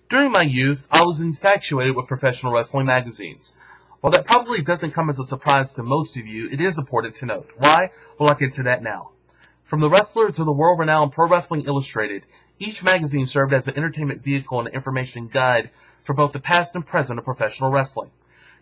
During my youth, I was infatuated with professional wrestling magazines. While that probably doesn't come as a surprise to most of you, it is important to note. Why? Well, I'll get to that now. From The Wrestler to the world-renowned Pro Wrestling Illustrated, each magazine served as an entertainment vehicle and an information guide for both the past and present of professional wrestling.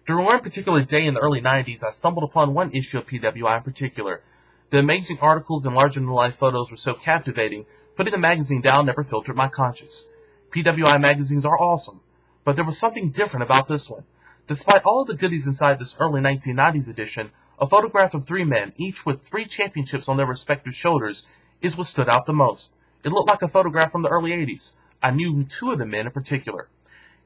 During one particular day in the early 90s, I stumbled upon one issue of PWI in particular. The amazing articles and larger-than-life photos were so captivating, putting the magazine down never filtered my conscience. PWI magazines are awesome, but there was something different about this one. Despite all the goodies inside this early 1990s edition, a photograph of three men, each with 3 championships on their respective shoulders, is what stood out the most. It looked like a photograph from the early 80s. I knew 2 of the men in particular.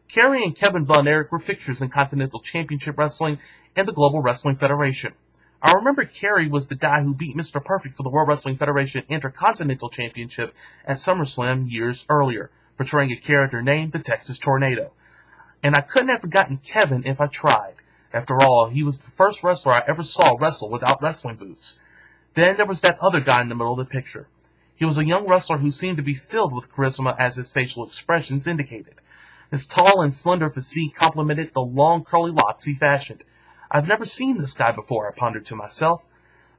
Kerry and David Von Erich were fixtures in Continental Championship Wrestling and the Global Wrestling Federation. I remember Kerry was the guy who beat Mr. Perfect for the World Wrestling Federation Intercontinental Championship at SummerSlam years earlier, portraying a character named the Texas Tornado. And I couldn't have forgotten Kevin if I tried. After all, he was the first wrestler I ever saw wrestle without wrestling boots. Then there was that other guy in the middle of the picture. He was a young wrestler who seemed to be filled with charisma as his facial expressions indicated. His tall and slender physique complemented the long curly locks he fashioned. I've never seen this guy before, I pondered to myself.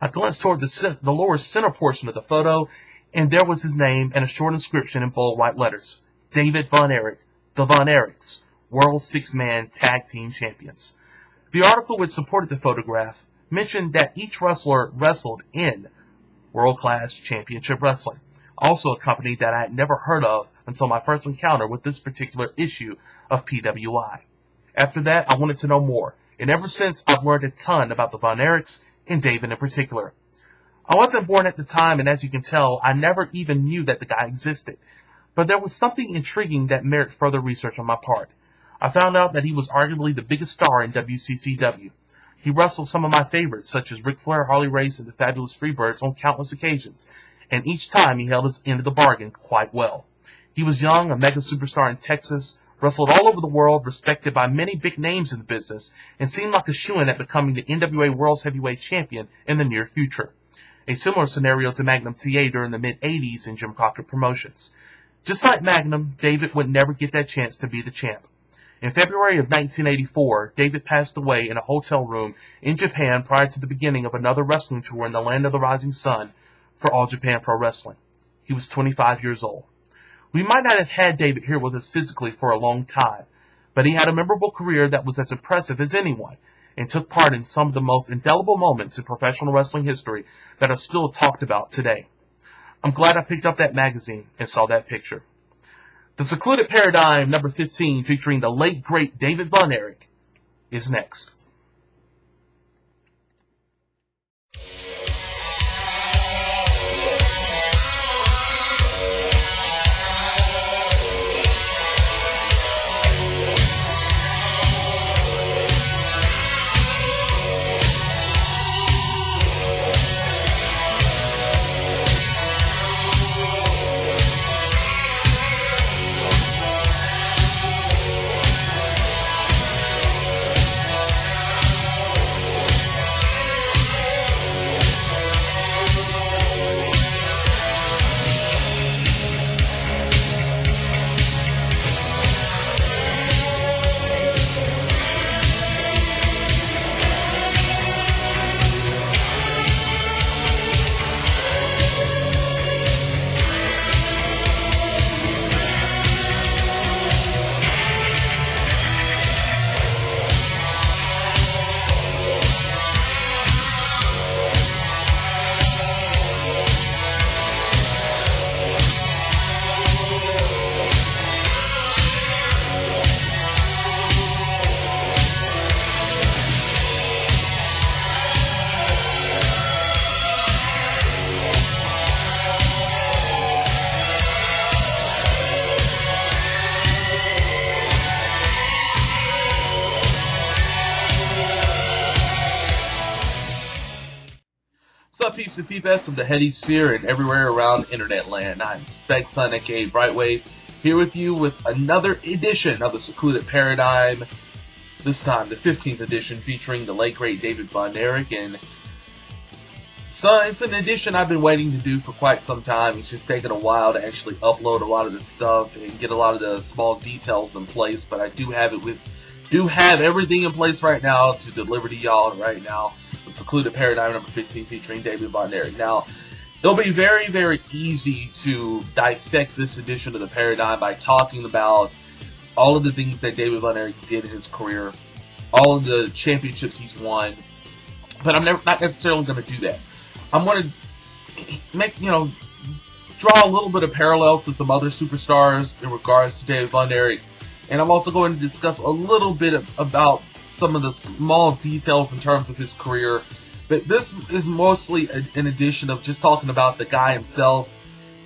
I glanced toward the lower center portion of the photo, and there was his name and a short inscription in bold white letters. David Von Erich, the Von Erichs, World 6-Man Tag Team Champions. The article which supported the photograph mentioned that each wrestler wrestled in World-Class Championship Wrestling, also a company that I had never heard of until my first encounter with this particular issue of PWI. After that, I wanted to know more, and ever since I've learned a ton about the Von Erichs and David in particular. I wasn't born at the time, and as you can tell, I never even knew that the guy existed. But there was something intriguing that merited further research on my part. I found out that he was arguably the biggest star in WCCW. He wrestled some of my favorites, such as Ric Flair, Harley Race, and the Fabulous Freebirds on countless occasions, and each time he held his end of the bargain quite well. He was young, a mega superstar in Texas, wrestled all over the world, respected by many big names in the business, and seemed like a shoo-in at becoming the NWA World's Heavyweight Champion in the near future. A similar scenario to Magnum TA during the mid-'80s in Jim Crockett Promotions. Just like Magnum, David would never get that chance to be the champ. In February of 1984, David passed away in a hotel room in Japan prior to the beginning of another wrestling tour in the land of the rising sun for All Japan Pro Wrestling. He was 25 years old. We might not have had David here with us physically for a long time, but he had a memorable career that was as impressive as anyone, and took part in some of the most indelible moments in professional wrestling history that are still talked about today. I'm glad I picked up that magazine and saw that picture. The Secluded Paradigm number 15, featuring the late great David Von Erich, is next. What's up, peeps and peepettes of the Heady Sphere and everywhere around internet land? I'm Spec Sun, aka Brightwave, here with you with another edition of the Secluded Paradigm. This time, the 15th edition, featuring the late great David Von Erich. And So it's an edition I've been waiting to do for quite some time. It's just taken a while to actually upload a lot of this stuff and get a lot of the small details in place, but I do have everything in place right now to deliver to y'all right now. The Secluded Paradigm number 15 featuring David Von Erich. Now, it'll be very, very easy to dissect this edition of the Paradigm by talking about all of the things that David Von Erich did in his career, all of the championships he's won, but I'm not necessarily going to do that. I'm going to draw a little bit of parallels to some other superstars in regards to David Von Erich, and I'm also going to discuss a little bit about some of the small details in terms of his career. But this is mostly an edition of just talking about the guy himself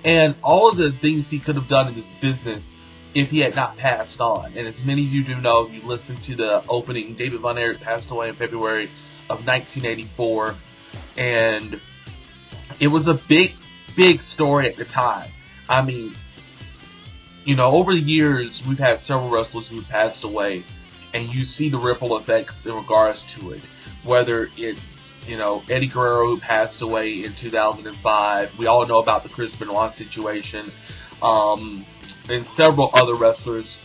and all of the things he could have done in this business if he had not passed on. And as many of you do know, you listened to the opening, David Von Erich passed away in February of 1984, and it was a big story at the time. I mean, over the years, we've had several wrestlers who passed away, and you see the ripple effects in regards to it. Whether it's, Eddie Guerrero, who passed away in 2005. We all know about the Chris Benoit situation. And several other wrestlers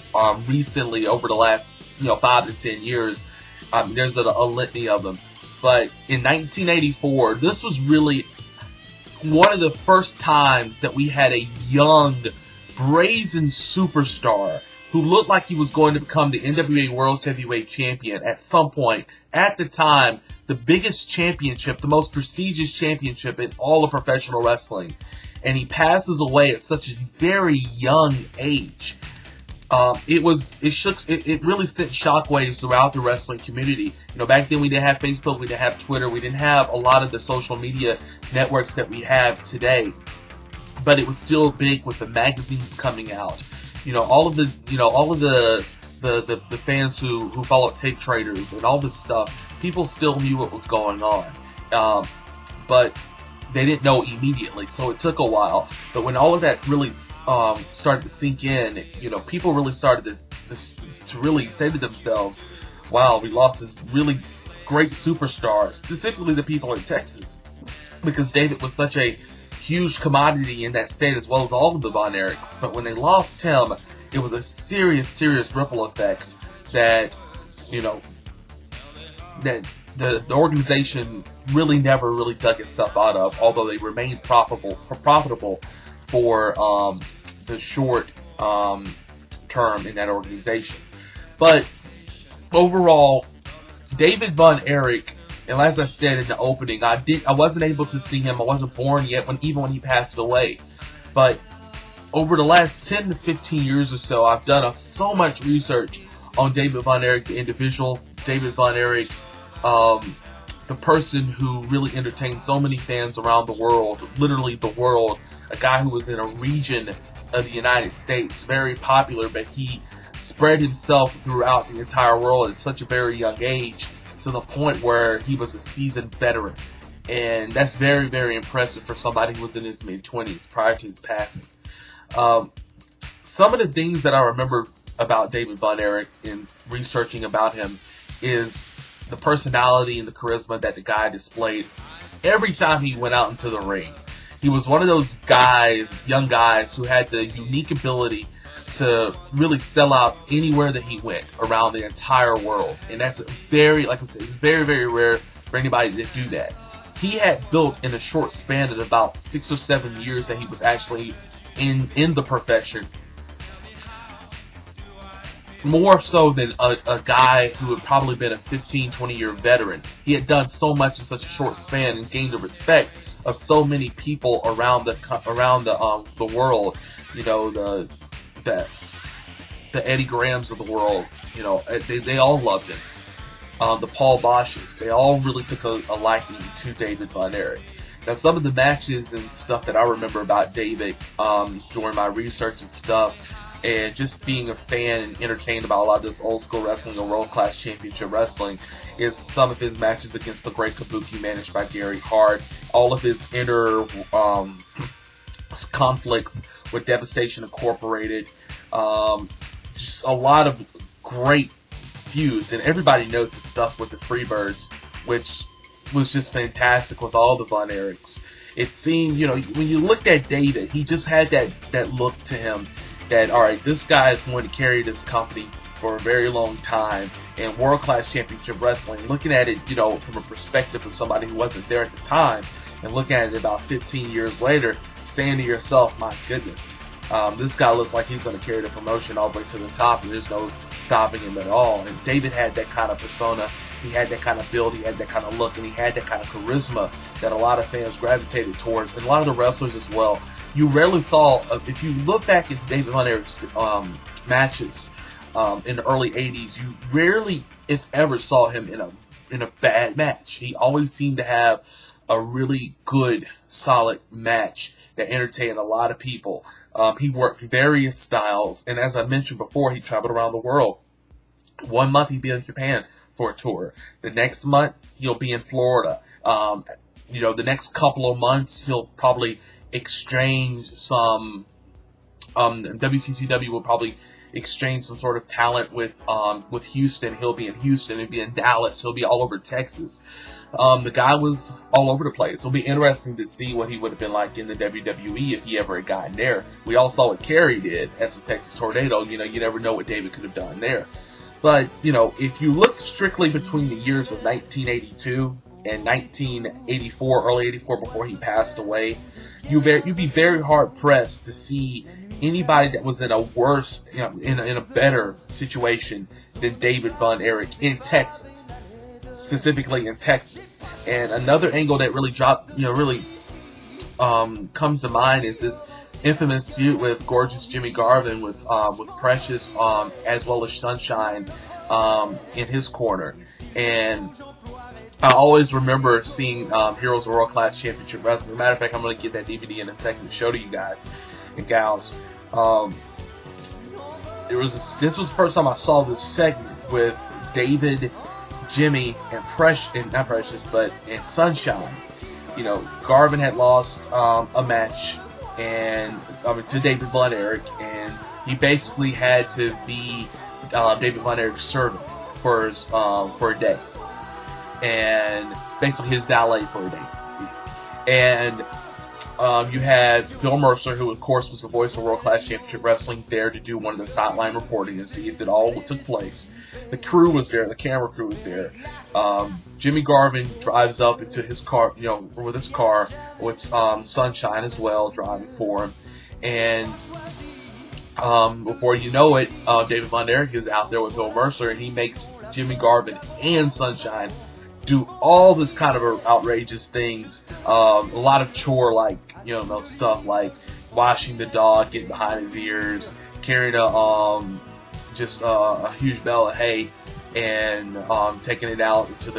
recently, over the last, 5 to 10 years. There's a litany of them. But in 1984, this was really one of the first times that we had a young, brazen superstar who looked like he was going to become the NWA World Heavyweight Champion at some point. At the time, the biggest championship, the most prestigious championship in all of professional wrestling. And he passes away at such a very young age. It really sent shockwaves throughout the wrestling community. Back then we didn't have Facebook, we didn't have Twitter, we didn't have a lot of the social media networks that we have today. But it was still big with the magazines coming out. All of the fans who followed tape traders and all this stuff, people still knew what was going on. But they didn't know immediately, so it took a while. But when all of that really started to sink in, people really started to really say to themselves, wow, we lost this really great superstar, specifically the people in Texas, because David was such a huge commodity in that state, as well as all of the Von Erichs. But when they lost him, it was a serious ripple effect that, that the organization really never dug itself out of, although they remained profitable for the short term in that organization. But overall, David Von Erich, and as I said in the opening, I wasn't able to see him. I wasn't born yet even when he passed away. But over the last 10 to 15 years or so, I've done so much research on David Von Erich, the individual, David Von Erich, the person who really entertained so many fans around the world, literally the world, a guy who was in a region of the United States, very popular, but he spread himself throughout the entire world at such a very young age, to the point where he was a seasoned veteran. And that's very impressive for somebody who was in his mid-20s prior to his passing. Some of the things that I remember about David Von Erich in researching about him is the personality and the charisma that the guy displayed every time he went out into the ring. He was one of those guys, young guys, who had the unique ability to really sell out anywhere that he went around the entire world. And that's very, like I said, very rare for anybody to do that. He had built in a short span of about 6 or 7 years that he was actually in the profession, more so than a guy who had probably been a 15-20 year veteran. He had done so much in such a short span and gained the respect of so many people around the world. The Eddie Grahams of the world, they all loved him. The Paul Bosches, they all really took a liking to David Von Erich. Now, some of the matches and stuff that I remember about David during my research and stuff, and just being a fan and entertained about a lot of this old school wrestling or world class championship wrestling, is some of his matches against the Great Kabuki, managed by Gary Hart. All of his inner conflicts with Devastation Incorporated. Just a lot of great feuds, and everybody knows the stuff with the Freebirds, which was just fantastic with all the Von Erichs. It seemed, you know, when you looked at David, he just had that look to him that, all right, this guy is going to carry this company for a very long time, and world-class championship wrestling, looking at it, you know, from a perspective of somebody who wasn't there at the time, and looking at it about 15 years later, saying to yourself, my goodness, this guy looks like he's going to carry the promotion all the way to the top, and there's no stopping him at all. And David had that kind of persona, he had that kind of build, he had that kind of look, and he had that kind of charisma that a lot of fans gravitated towards, and a lot of the wrestlers as well. You rarely saw, if you look back at David Von Erich's matches in the early 80s, you rarely, if ever, saw him in a bad match. He always seemed to have a really good, solid match that entertained a lot of people. He worked various styles, and as I mentioned before, he traveled around the world. 1 month he'd be in Japan for a tour. The next month he'll be in Florida. You know, the next couple of months he'll probably exchange some. WCCW will probably exchange some sort of talent with Houston. He'll be in Houston. He'll be in Dallas. He'll be all over Texas. The guy was all over the place. It'll be interesting to see what he would have been like in the WWE if he ever had gotten there. We all saw what Kerry did as the Texas Tornado. You know, you never know what David could have done there. But, you know, if you look strictly between the years of 1982 and 1984, early 84, before he passed away, you'd be very hard pressed to see anybody that was in a worse, you know, in a better situation than David Von Erich in Texas, specifically in Texas. And another angle that really comes to mind is this infamous feud with gorgeous Jimmy Garvin with Precious as well as Sunshine in his corner. And I always remember seeing Heroes of World Class Championship Wrestling. As a matter of fact, I'm going to get that DVD in a second to show to you guys and gals. This was the first time I saw this segment with David, Jimmy, and and Sunshine. You know, Garvin had lost a match to David Von Erich, and he basically had to be David Von Erich's servant for a day, and basically his valet for a day. And you had Bill Mercer, who of course was the voice of World Class Championship Wrestling, there to do one of the sideline reporting and see if it all took place. The crew was there, the camera crew was there. Jimmy Garvin drives up into his car, you know, with his car, with Sunshine as well driving for him. And before you know it, David Von Erich is out there with Bill Mercer, and he makes Jimmy Garvin and Sunshine do all this kind of outrageous things. A lot of chore-like, you know, stuff like washing the dog, getting behind his ears, carrying a huge bale of hay, and taking it out into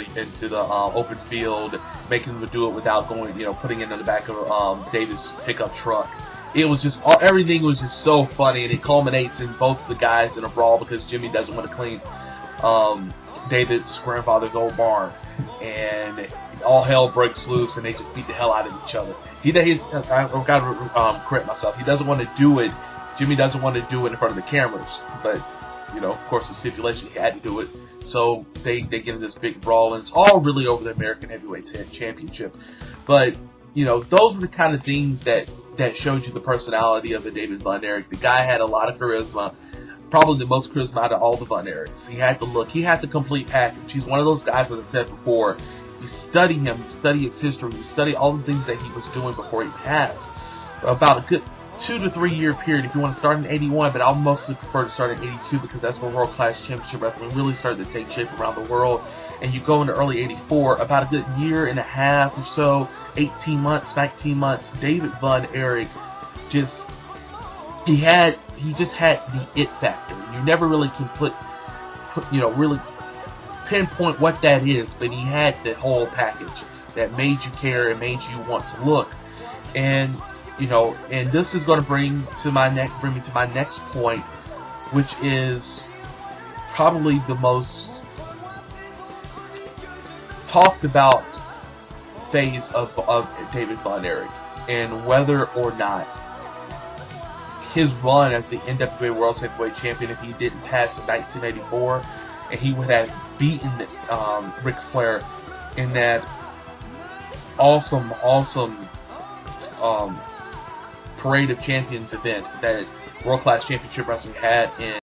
the open field, making them do it without going, you know, putting it in the back of David's pickup truck. It was just everything was just so funny, and it culminates in both the guys in a brawl because Jimmy doesn't want to clean David's grandfather's old barn, and all hell breaks loose, and they just beat the hell out of each other. I've got to correct myself. He doesn't want to do it. Jimmy doesn't want to do it in front of the cameras, but you know, of course, the stipulation he had to do it. So they get in this big brawl, and it's all really over the American Heavyweight Championship. But you know, those were the kind of things that showed you the personality of a David Von Erich. The guy had a lot of charisma. Probably the most charisma out of all the Von Erichs. He had the look. He had the complete package. He's one of those guys, as I said before, you study him, you study his history, you study all the things that he was doing before he passed. About a good 2 to 3 year period if you want to start in 81, but I'll mostly prefer to start in 82 because that's when World Class Championship Wrestling really started to take shape around the world. And you go into early 84, about a good year and a half or so, 18 months, 19 months, David Von Erich just had the it factor. You never really can really pinpoint what that is, but he had the whole package that made you care and made you want to look. And you know, and this is going to bring me to my next point, which is probably the most talked about phase of David Von Erich, and whether or not his run as the NWA World Heavyweight Champion, if he didn't pass in 1984, and he would have beaten Ric Flair in that awesome Parade of Champions event that World Class Championship Wrestling had in